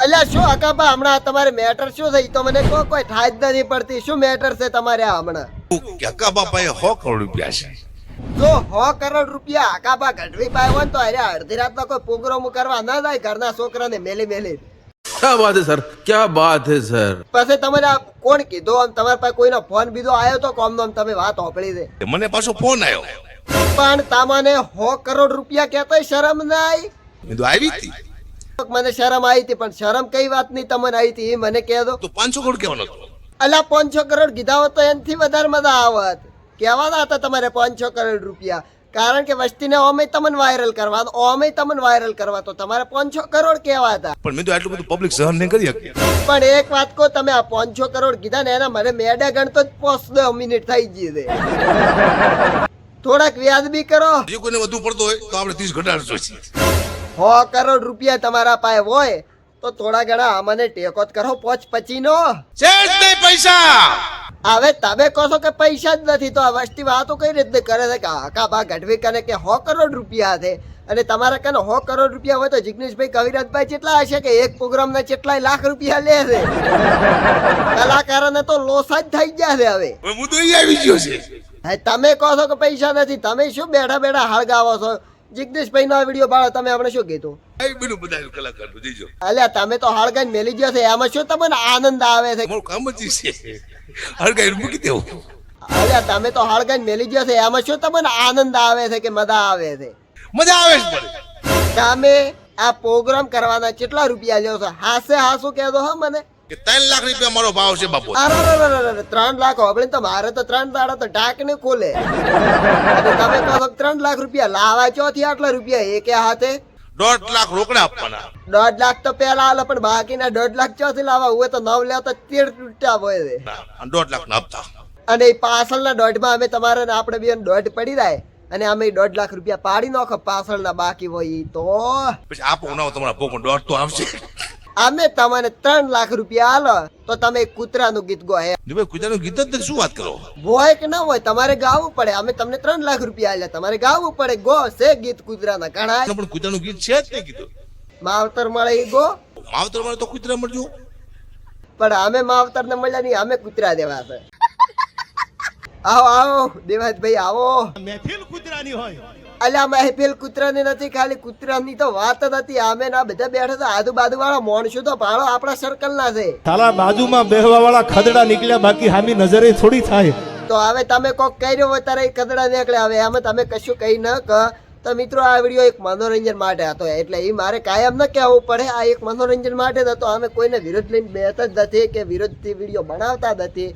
અલ્યા શું અકાબા હમણાં તમારે મેટર શું થઈ તો મને કોઈ થાય જ નથી પડતી શું મેટર છે તમારે આ હમણાં કાકા બાપાએ 100 કરોડ રૂપિયા છે જો 100 કરોડ રૂપિયા અકાબા ગઢવી પાય હોય તો અરે અડધી રાતનો કોઈ પ્રોગ્રામ કરવા ના જાય ઘરના છોકરાને મેલી क्या बात है सर, क्या बात है सર। પછી તમારે આ કોણ કીધું આમ તમારા પાસે કોઈનો ફોન બીજો આવ્યો તો કોમનો આમ તમે વાત હોપળી દે મને પાછો ફોન આવ્યો પણ તમને 100 કરોડ રૂપિયા કહેતોય શરમ ના આવી મેં તો આવી હતી મને શરમ આવી હતી પણ શરમ કઈ વાત ની તમને આવી હતી એ મને કહે દો તો 500 કરોડ કહેવાનો હતો અલા 500 કરોડ કીધા હોત તો એનાથી વધારે મજા આવત કહેવાના હતા તમારે 500 કરોડ રૂપિયા કારણ કે વસ્તીને ઓમે તમને વાયરલ કરવા ઓમે તમને વાયરલ કરવા તો તમારે 500 કરોડ કહેવા હતા પણ મેં તો આટલું બધું પબ્લિક સહન નહીં કરી શકે પણ એક વાત કહો તમે આ 500 કરોડ કીધા ને એના મને મેડા ગણતો જ 5 મિનિટ થઈ ગઈ છે થોડાક વ્યાજબી કરો જો કોઈને વધુ પડતો હોય તો આપણે 30 ઘટાડજો 100 કરોડ રૂપિયા તમારા પાસે હોય તો થોડા ઘણા અમને ટેકો જ કરો 5-25 નો શેઠ નહીં પૈસા હવે તમે કહો છો કે પૈસા જ નથી તો આ વસ્તી વાતો કઈ રીતે કરે છે કે આકાબા ગઢવી કને કે 100 કરોડ રૂપિયા છે અને તમારા કને 100 કરોડ રૂપિયા હોય તો જિગ્નેશભાઈ કવિરાજભાઈ કેટલા હશે કે એક પ્રોગ્રામ ના કેટલાય લાખ રૂપિયા લે છે કલાકારોને તો લોસા જ થઈ ગયા છે હવે હું તો અહીં આવી ગયો છે હા તમે કહો છો કે પૈસા નથી તમે શું બેઠા બેઠા હળગાવો છો જિગ્નેશભાઈ નો વિડીયો બાળો તમે આપણે શું કીધું એ બધું બધા કલાકાર નું દીજો અલ્યા તમે તો હળગાઈને મેલી ગયો છે એમાં શું તમને આનંદ આવે છે મારું કામ જ છે હળગાઈ મૂકી દેવું અલ્યા તમે તો હળગાઈને મેલી ગયો છે એમાં શું તમને આનંદ આવે છે કે મજા આવે છે મજા આવે છે પડે તમે આ પ્રોગ્રામ કરવાના કેટલા રૂપિયા લ્યો છો હાસું કહેતો હો મને કે 3 લાખ રૂપિયા મારો ભાવ છે બાપુ અરે 3 લાખ હોબળી તો મારે તો 3 દાડા તો ઢાંકને ખોલે અને તમે કહો છો 3 લાખ રૂપિયા લાવા ચોથી આટલા રૂપિયા એકે હાથે 1.5 લાખ રોકડા આપવાના 1.5 લાખ તો પેલા આલે પણ બાકીના 1.5 લાખ ચોથી લાવવા હોય તો 9 લે તો 13 તૂટ્યા હોય છે 1.5 લાખ ના આપતા અને એ પાછળના 1.5 અમે તમારે ને આપણે બે 1.5 પડી જાય અને અમે 1.5 લાખ રૂપિયા પાડી નાખો પાછળના બાકી હોય ઈ તો પછી આપો ના તમારા પોકો 1.5 તો આવશે અમે તમને 3 લાખ રૂપિયા આલો તો તમે કૂતરાનું ગીત ગો હે જો ભાઈ કુતરાનું ગીત જ શું વાત કરો હોય કે ના હોય તમારે ગાવું પડે અમે તમને 3 લાખ રૂપિયા આલ્યા તમારે ગાવું પડે ગો છે ગીત કૂતરાના ઘણા પણ કુતરાનું ગીત છે જ નહીં કીધું માવતર મળે ઈ ગો માવતર મળે તો કુતરા મળજો પણ અમે માવતર ને મળ્યા નહીં અમે કૂતરા દેવા છે આવો દેવાજભાઈ આવો મહેફિલ કૂતરાની હોય અલ્યા મહેફિલ કૂતરાની નથી ખાલી કૂતરાની તો વાત જ હતી અમે ના બધા બેઠા હતા આજુબાજુ વાળા માણસો તો ભાડો આપણા સર્કલ ના છે તારા બાજુમાં બેહવા વાળા ખદડા નીકળ્યા બાકી હામી નજરે થોડી થાય તો હવે તમે કોક કર્યો હોય ત્યારે કદડા નીકળે હવે આમાં તમે કશું કઈ ન કહો તો મિત્રો આ વિડીયો એક મનોરંજન માટે હતો એટલે એ મારે કાયમ ન કહેવું પડે આ એક મનોરંજન માટે જ હતો અમે કોઈને વિરોધ લઈને બેઠા જ નથી કે વિરોધથી વિડીયો બનાવતા જ નથી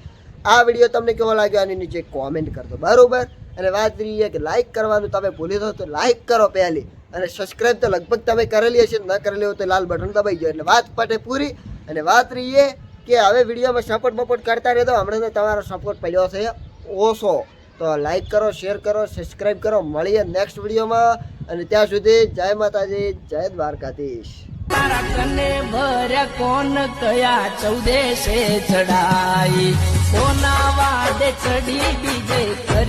આ વિડીયો તમને કેવો લાગ્યો આની નીચે કોમેન્ટ કરજો બરોબર અને વાત રહી કે લાઈક કરવાનું તમે ભૂલી દો તો લાઈક કરો પહેલી અને સબસ્ક્રાઇબ તો લગભગ તમે કરેલી હશે ન કરેલી હોય તો લાલ બટન દબાઈ ગયો એટલે વાત પટે પૂરી અને વાત રહી કે હવે વિડીયોમાં સપોર્ટ કરતા રહેતો હમણાં તમારો સપોર્ટ પડ્યો છે ઓછો તો લાઈક કરો શેર કરો સબસ્ક્રાઇબ કરો મળીએ નેક્સ્ટ વિડીયોમાં અને ત્યાં સુધી જય માતાજી જય દ્વારકાધીશ તારા કને ભર્યા કોણ કયા 14 ચડાઈ કોના વાડે ચડી બીજે કરી